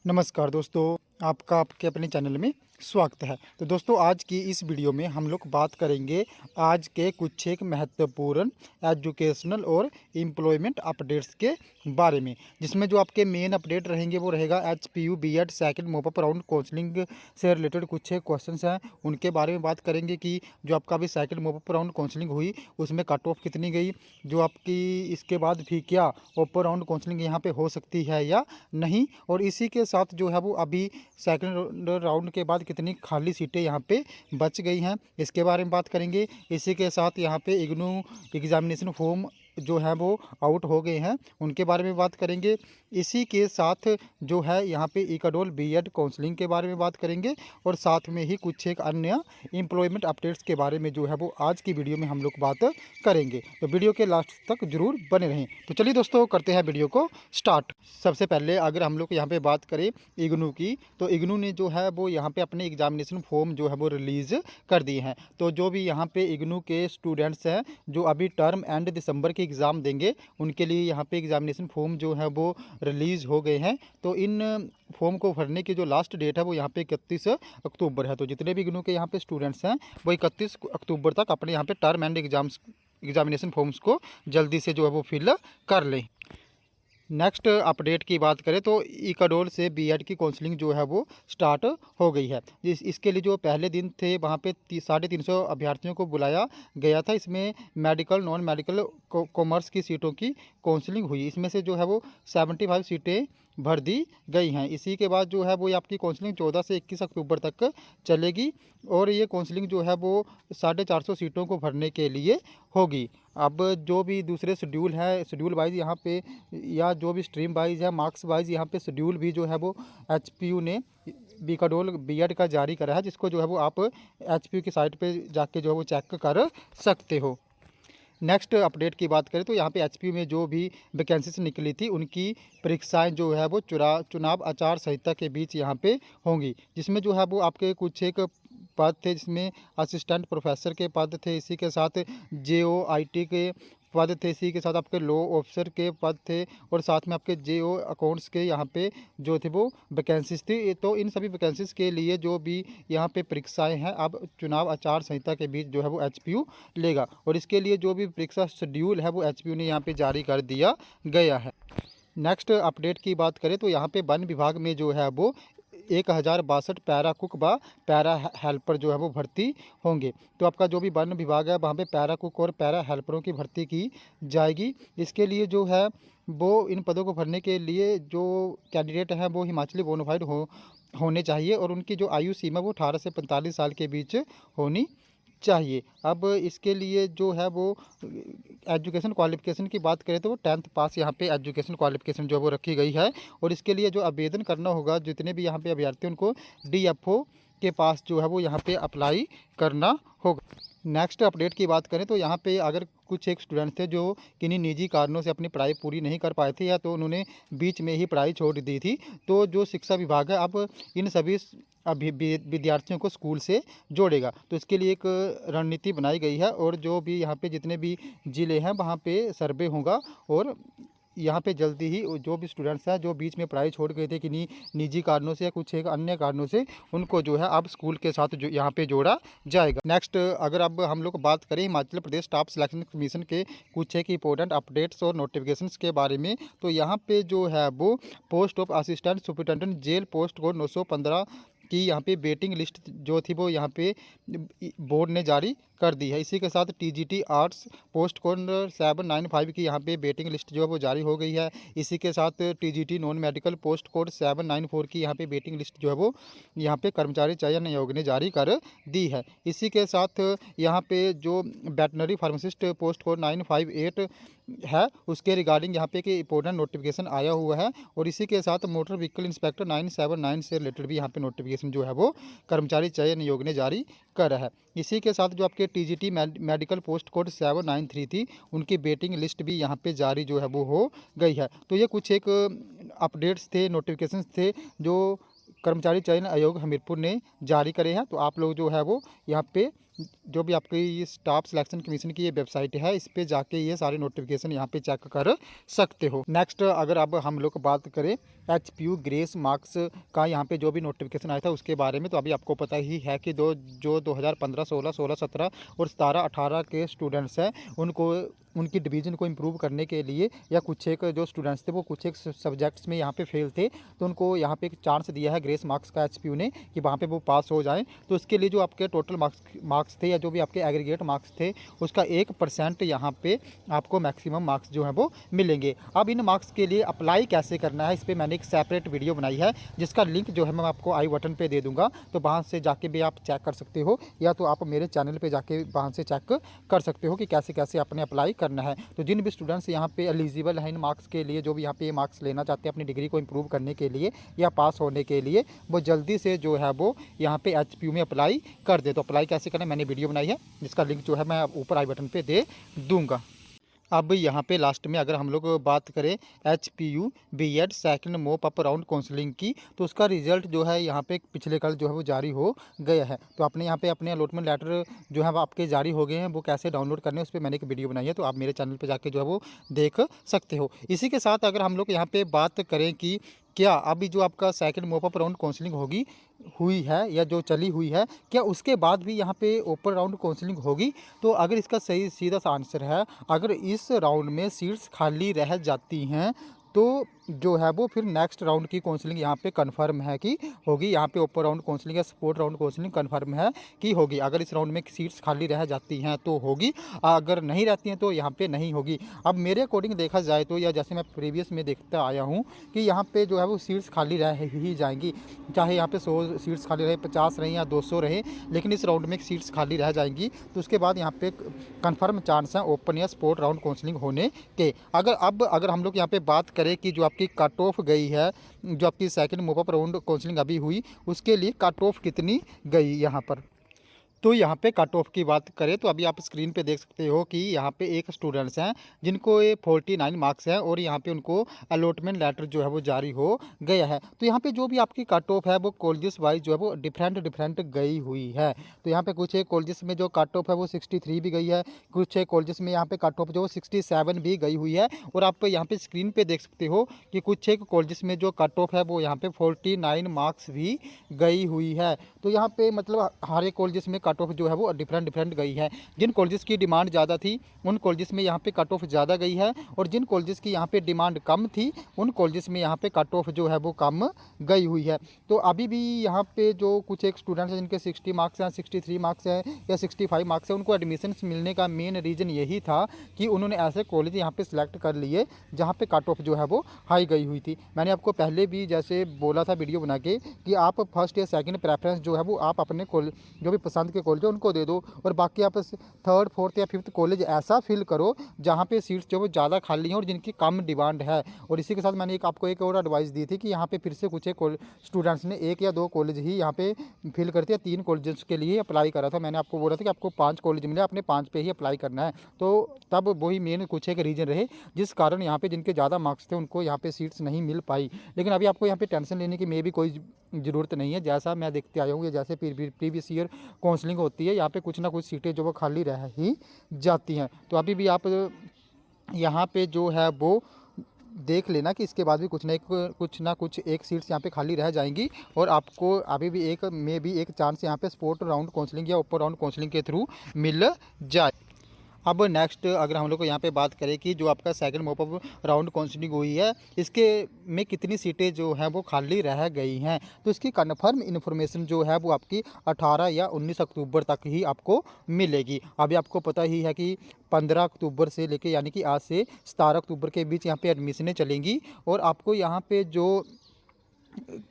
नमस्कार दोस्तों, आपका आपके अपने चैनल में स्वागत है। तो दोस्तों, आज की इस वीडियो में हम लोग बात करेंगे आज के कुछ एक महत्वपूर्ण एजुकेशनल और एम्प्लॉयमेंट अपडेट्स के बारे में, जिसमें जो आपके मेन अपडेट रहेंगे वो रहेगा HPU B Ed second mop up round counselling से रिलेटेड कुछ एक क्वेश्चंस हैं, उनके बारे में बात करेंगे कि जो आपका अभी सेकंड मॉपअप राउंड काउंसलिंग हुई उसमें कट ऑफ कितनी गई, जो आपकी इसके बाद भी क्या ओपन राउंड काउंसलिंग यहाँ पे हो सकती है या नहीं, और इसी के साथ जो है वो अभी सेकंड राउंड के बाद कितनी खाली सीटें यहाँ पे बच गई हैं, इसके बारे में बात करेंगे। इसी के साथ यहाँ पे इग्नू एग्जामिनेशन फॉर्म जो है वो आउट हो गए हैं, उनके बारे में बात करेंगे। इसी के साथ जो है यहाँ पे इकाडोल बीएड काउंसलिंग के बारे में बात करेंगे, और साथ में ही कुछ एक अन्य एम्प्लॉयमेंट अपडेट्स के बारे में जो है वो आज की वीडियो में हम लोग बात करेंगे। तो वीडियो के लास्ट तक जरूर बने रहें। तो चलिए दोस्तों, करते हैं वीडियो को स्टार्ट। सबसे पहले अगर हम लोग यहाँ पे बात करें इग्नू की, तो इग्नू ने जो है वो यहाँ पे अपने एग्जामिनेशन फॉर्म जो है वो रिलीज़ कर दिए हैं। तो जो भी यहाँ पे इग्नू के स्टूडेंट्स हैं जो अभी टर्म एंड दिसंबर के एग्ज़ाम देंगे, उनके लिए यहाँ पे एग्जामिनेशन फॉर्म जो है वो रिलीज़ हो गए हैं। तो इन फॉर्म को भरने की जो लास्ट डेट है वो यहाँ पे 31 अक्टूबर है। तो जितने भी इग्नू के यहाँ पे स्टूडेंट्स हैं वो 31 अक्टूबर तक अपने यहाँ पे टर्म एंड एग्जामिनेशन फॉर्म्स को जल्दी से जो है वो फिल कर लें। नेक्स्ट अपडेट की बात करें तो इकाडोल से बीएड की काउंसलिंग जो है वो स्टार्ट हो गई है। इसके लिए जो पहले दिन थे वहाँ पे 350 अभ्यर्थियों को बुलाया गया था। इसमें मेडिकल नॉन मेडिकल कॉमर्स की सीटों की काउंसलिंग हुई। इसमें से जो है वो 75 सीटें भर दी गई हैं। इसी के बाद जो है वो आपकी काउंसलिंग 14 से 21 अक्टूबर तक चलेगी, और ये काउंसलिंग जो है वो 450 सीटों को भरने के लिए होगी। अब जो भी दूसरे शेड्यूल है, शेड्यूल वाइज यहाँ पे या जो भी स्ट्रीम वाइज है, मार्क्स वाइज यहाँ पे शेड्यूल भी जो है वो एचपीयू ने बीकाडोल बीएड का जारी करा है, जिसको जो है वो आप एचपीयू की साइट पे जाके जो है वो चेक कर सकते हो। नेक्स्ट अपडेट की बात करें तो यहाँ पे एचपीयू में जो भी वैकेंसीज निकली थी उनकी परीक्षाएं जो है वो चुनाव आचार संहिता के बीच यहाँ पे होंगी, जिसमें जो है वो आपके कुछ एक पद थे, जिसमें असिस्टेंट प्रोफेसर के पद थे, इसी के साथ जेओआईटी के पद थे, इसी के साथ आपके लॉ ऑफिसर के पद थे, और साथ में आपके जेओ अकाउंट्स के यहाँ पे जो थे वो वैकेंसीज थी। तो इन सभी वैकेंसीज के लिए जो भी यहाँ पे परीक्षाएं हैं अब चुनाव आचार संहिता के बीच जो है वो एचपीयू लेगा, और इसके लिए जो भी परीक्षा शेड्यूल है वो एचपीयू ने यहाँ पे जारी कर दिया गया है। नेक्स्ट अपडेट की बात करें तो यहाँ पे वन विभाग में जो है वो 1062 पैरा कुक व पैरा हेल्पर जो है वो भर्ती होंगे। तो आपका जो भी वन विभाग है वहाँ पे पैरा कुक और पैरा हेल्परों की भर्ती की जाएगी। इसके लिए जो है वो इन पदों को भरने के लिए जो कैंडिडेट हैं वो हिमाचली बोनाफाइड होने चाहिए, और उनकी जो आयु सीमा वो 18 से 45 साल के बीच होनी चाहिए। अब इसके लिए जो है वो एजुकेशन क्वालिफिकेशन की बात करें तो वो 10th पास यहाँ पे एजुकेशन क्वालिफिकेशन जो है वो रखी गई है, और इसके लिए जो आवेदन करना होगा जितने भी यहाँ पे अभ्यर्थी उनको डीएफओ के पास जो है वो यहाँ पे अप्लाई करना होगा। नेक्स्ट अपडेट की बात करें तो यहाँ पे अगर कुछ एक स्टूडेंट थे जो किन्हीं निजी कारणों से अपनी पढ़ाई पूरी नहीं कर पाए थे, या तो उन्होंने बीच में ही पढ़ाई छोड़ दी थी, तो जो शिक्षा विभाग है अब इन सभी अभी विद्यार्थियों को स्कूल से जोड़ेगा। तो इसके लिए एक रणनीति बनाई गई है, और जो भी यहाँ पे जितने भी ज़िले हैं वहाँ पे सर्वे होगा, और यहाँ पे जल्दी ही जो भी स्टूडेंट्स हैं जो बीच में पढ़ाई छोड़ गए थे किन्हीं निजी कारणों से या कुछ एक अन्य कारणों से, उनको जो है अब स्कूल के साथ जो यहाँ पे जोड़ा जाएगा। नेक्स्ट अगर अब हम लोग बात करें Himachal Pradesh staff selection commission के कुछ एक इंपॉर्टेंट अपडेट्स और नोटिफिकेशंस के बारे में, तो यहाँ पे जो है वो post of assistant superintendent jail post को 915 की यहाँ पे वेटिंग लिस्ट जो थी वो यहाँ पे बोर्ड ने जारी कर दी है। इसी के साथ टीजीटी आर्ट्स पोस्ट कोड 795 की यहाँ पे वेटिंग लिस्ट जो है वो जारी हो गई है। इसी के साथ TGT non medical post code 794 की यहाँ पे वेटिंग लिस्ट जो है वो यहाँ पे कर्मचारी चयन आयोग ने जारी कर दी है। इसी के साथ यहाँ पे जो वेटनरी फार्मासिस्ट पोस्ट कोड 958 है उसके रिगार्डिंग यहाँ पे कि इंपॉर्टेंट नोटिफिकेशन आया हुआ है, और इसी के साथ मोटर व्हीकल इंस्पेक्टर 979 से रिलेटेड भी यहाँ पे नोटिफिकेशन जो है वो कर्मचारी चयन आयोग ने जारी करा है। इसी के साथ जो आपके टीजीटी मेडिकल पोस्ट कोड 793 थी उनकी वेटिंग लिस्ट भी यहाँ पे जारी जो है वो हो गई है। तो ये कुछ एक अपडेट्स थे, नोटिफिकेशन थे जो कर्मचारी चयन आयोग हमीरपुर ने जारी करे हैं। तो आप लोग जो है वो यहाँ पे जो भी आपकी स्टाफ सिलेक्शन कमीशन की ये वेबसाइट है, इस पे जाके ये सारे नोटिफिकेशन यहाँ पे चेक कर सकते हो। नेक्स्ट अगर अब हम लोग बात करें HPU ग्रेस मार्क्स का, यहाँ पे जो भी नोटिफिकेशन आया था उसके बारे में, तो अभी आपको पता ही है कि जो 2015, 16, 17 और 17, 18 के स्टूडेंट्स हैं उनको उनकी डिवीज़न को इम्प्रूव करने के लिए, या कुछ एक जो स्टूडेंट्स थे वो कुछ एक सब्जेक्ट्स में यहाँ पे फेल थे, तो उनको यहाँ पे एक चांस दिया है ग्रेस मार्क्स का HPU ने कि वहाँ पे वो पास हो जाएं। तो उसके लिए जो आपके टोटल मार्क्स थे या जो भी आपके एग्रीगेट मार्क्स थे उसका 1% यहाँ पे आपको मैक्सिमम मार्क्स जो है वो मिलेंगे। अब इन मार्क्स के लिए अप्लाई कैसे करना है, इस पर मैंने एक सेपरेट वीडियो बनाई है जिसका लिंक जो है मैं आपको आई बटन पे दे दूंगा, तो वहाँ से जाके भी आप चेक कर सकते हो, या तो आप मेरे चैनल पे जाके वहाँ से चेक कर सकते हो कि कैसे कैसे आपने अप्लाई करना है। तो जिन भी स्टूडेंट्स यहाँ पे एलिजिबल हैं इन मार्क्स के लिए, जो भी यहाँ पे मार्क्स लेना चाहते हैं अपनी डिग्री को इम्प्रूव करने के लिए या पास होने के लिए, वो जल्दी से जो है वो यहाँ पे HPU में अप्लाई कर दे। तो अप्लाई कैसे करना है मैंने वीडियो बनाई है जिसका लिंक जो है मैं ऊपर आई बटन पे दे दूंगा। अब यहाँ पे लास्ट में अगर हम लोग बात करें HPU B.Ed सेकंड मोप अप राउंड काउंसलिंग की, तो उसका रिजल्ट जो है यहाँ पे पिछले कल जो है वो जारी हो गया है। तो आपने यहाँ पे अपने अलॉटमेंट लेटर जो है वो आपके जारी हो गए हैं, वो कैसे डाउनलोड करने हैं उस पर मैंने एक वीडियो बनाई है, तो आप मेरे चैनल पर जाके जो है वो देख सकते हो। इसी के साथ अगर हम लोग यहाँ पर बात करें कि क्या अभी जो आपका सेकंड मोप अप राउंड काउंसलिंग हुई है या जो चली हुई है, क्या उसके बाद भी यहाँ पे ओपन राउंड काउंसलिंग होगी, तो अगर इसका सही सीधा सा आंसर है, अगर इस राउंड में सीट्स खाली रह जाती हैं तो जो है वो फिर नेक्स्ट राउंड की काउंसलिंग यहाँ पे कंफर्म है कि होगी। यहाँ पे ओपन राउंड काउंसलिंग या सपोर्ट राउंड काउंसलिंग कंफर्म है कि होगी। अगर इस राउंड में सीट्स खाली रह जाती हैं तो होगी, अगर नहीं रहती हैं तो यहाँ पे नहीं होगी। अब मेरे अकॉर्डिंग देखा जाए तो, या जैसे मैं प्रीवियस में देखता आया हूँ कि यहाँ पे जो है वो सीट्स खाली रह ही जाएंगी, चाहे यहाँ पे 100 सीट्स खाली रहे, 50 रहे या 200 रहे, लेकिन इस राउंड में सीट्स खाली रह जाएंगी। तो उसके बाद यहाँ पे कन्फर्म चांस है ओपन या सपोर्ट राउंड काउंसलिंग होने के। अगर हम लोग यहाँ पे बात करें कि जो आपकी कट ऑफ गई है, जो आपकी second move up round counselling अभी हुई, उसके लिए कट ऑफ कितनी गई यहाँ पर, तो यहाँ पे कट ऑफ की बात करें तो अभी आप स्क्रीन पे देख सकते हो कि यहाँ पे एक स्टूडेंट्स हैं जिनको ये 49 मार्क्स हैं और यहाँ पे उनको अलॉटमेंट लेटर जो है वो जारी हो गया है। तो यहाँ पे जो भी आपकी कट ऑफ है वो कॉलेजेस वाइज जो है वो डिफरेंट गई हुई है। तो यहाँ पे कुछ एक कॉलेजेस में जो कट ऑफ है वो 63 भी गई है, कुछ एक कॉलेजेस में यहाँ पे कट ऑफ जो 67 भी गई हुई है, और आप यहाँ पे स्क्रीन पे देख सकते हो कि कुछ एक कॉलेजेस में जो कट ऑफ है वो यहाँ पे 49 मार्क्स भी गई हुई है। तो यहाँ पे मतलब हर एक कॉलेजेस में कट ऑफ जो है वो डिफरेंट गई है। जिन कॉलेजेस की डिमांड ज़्यादा थी उन कॉलेजेस में यहाँ पे कट ऑफ ज़्यादा गई है, और जिन कॉलेजेस की यहाँ पे डिमांड कम थी उन कॉलेजेस में यहाँ पे कट ऑफ जो है वो कम गई हुई है। तो अभी भी यहाँ पे जो कुछ एक स्टूडेंट्स हैं जिनके 60 मार्क्स हैं, 63 मार्क्स हैं या 65 मार्क्स हैं, उनको एडमिशन मिलने का मेन रीज़न यही था कि उन्होंने ऐसे कॉलेज यहाँ पे सिलेक्ट कर लिए जहाँ पे कट ऑफ जो है वो हाई गई हुई थी। मैंने आपको पहले भी जैसे बोला था वीडियो बना के कि आप फर्स्ट या सेकंड प्रेफरेंस जो है वो आप अपने जो भी पसंद के कॉलेज है उनको दे दो, और बाकी आप थर्ड, फोर्थ या फिफ्थ कॉलेज ऐसा फिल करो जहाँ पे सीट्स जो वो ज़्यादा खाली हैं और जिनकी कम डिमांड है। और इसी के साथ मैंने आपको एक और एडवाइस दी थी कि यहाँ पे फिर से कुछ एक स्टूडेंट्स ने 1 या 2 कॉलेज ही यहाँ पे फिल करते हैं, 3 कॉलेजेस के लिए अप्लाई करा था। मैंने आपको बोला था कि आपको 5 कॉलेज मिले, आपने 5 पे ही अप्लाई करना है। तो तब वही मेन कुछ एक रीज़न रहे जिस कारण यहाँ पे जिनके ज़्यादा मार्क्स थे उनको यहाँ पे सीट्स नहीं मिल पाई। लेकिन अभी आपको यहाँ पे टेंशन लेने की मे भी कोई ज़रूरत नहीं है। जैसा मैं देखते आया हूँ या जैसे प्रीवियस ईयर काउंसलिंग होती है, यहाँ पे कुछ ना कुछ सीटें जो वो खाली रह ही जाती हैं। तो अभी भी आप यहाँ पे जो है वो देख लेना कि इसके बाद भी कुछ ना कुछ एक सीट्स यहाँ पे खाली रह जाएंगी, और आपको अभी भी एक चांस यहाँ पे स्पोर्ट राउंड काउंसलिंग या ओपन राउंड काउंसलिंग के थ्रू मिल जाए। अब नेक्स्ट अगर हम लोग को यहाँ पे बात करें कि जो आपका सेकंड मोप अप राउंड काउंसलिंग हुई है इसके में कितनी सीटें जो हैं वो खाली रह गई हैं, तो इसकी कन्फर्म इन्फॉर्मेशन जो है वो आपकी 18 या 19 अक्टूबर तक ही आपको मिलेगी। अभी आपको पता ही है कि 15 अक्टूबर से लेके यानी कि आज से 17 अक्टूबर के बीच यहाँ पे एडमिशनें चलेंगी, और आपको यहाँ पे जो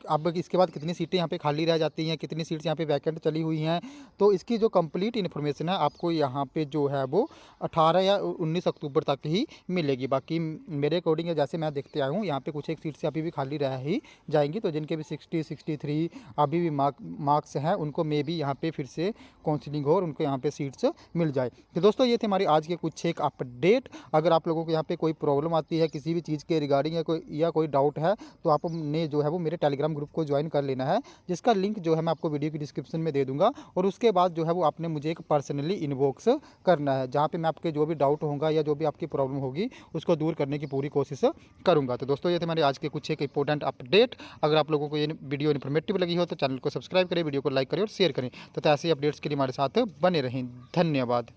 अब इसके बाद कितनी सीटें यहाँ पे खाली रह जाती हैं, कितनी सीट्स यहाँ पे वैकेंट चली हुई हैं, तो इसकी जो कंप्लीट इन्फॉर्मेशन है आपको यहाँ पे जो है वो 18 या 19 अक्टूबर तक ही मिलेगी। बाकी मेरे अकॉर्डिंग जैसे मैं देखते आया हूँ यहाँ पे कुछ एक सीट्स अभी भी खाली रह ही जाएंगी, तो जिनके भी 60, 63 अभी भी मार्क्स हैं उनको मे भी यहाँ पर फिर से काउंसलिंग हो और उनको यहाँ पर सीट्स मिल जाए। तो दोस्तों ये थे हमारी आज के कुछ एक अपडेट। अगर आप लोगों को यहाँ पर कोई प्रॉब्लम आती है किसी भी चीज़ के रिगार्डिंग या कोई डाउट है तो आपने जो है वो मेरे टेलीग्राम ग्रुप को ज्वाइन कर लेना है, जिसका लिंक जो है मैं आपको वीडियो की डिस्क्रिप्शन में दे दूंगा। और उसके बाद जो है वो आपने मुझे एक पर्सनली इनबॉक्स करना है, जहाँ पे मैं आपके जो भी डाउट होगा या जो भी आपकी प्रॉब्लम होगी उसको दूर करने की पूरी कोशिश करूँगा। तो दोस्तों ये थे हमारे आज के कुछ एक इंपॉर्टेंट अपडेट। अगर आप लोगों को ये वीडियो इन्फॉर्मेटिव लगी हो तो चैनल को सब्सक्राइब करें, वीडियो को लाइक करें और शेयर करें तथा ऐसे अपडेट्स के लिए हमारे साथ बने रहें। धन्यवाद।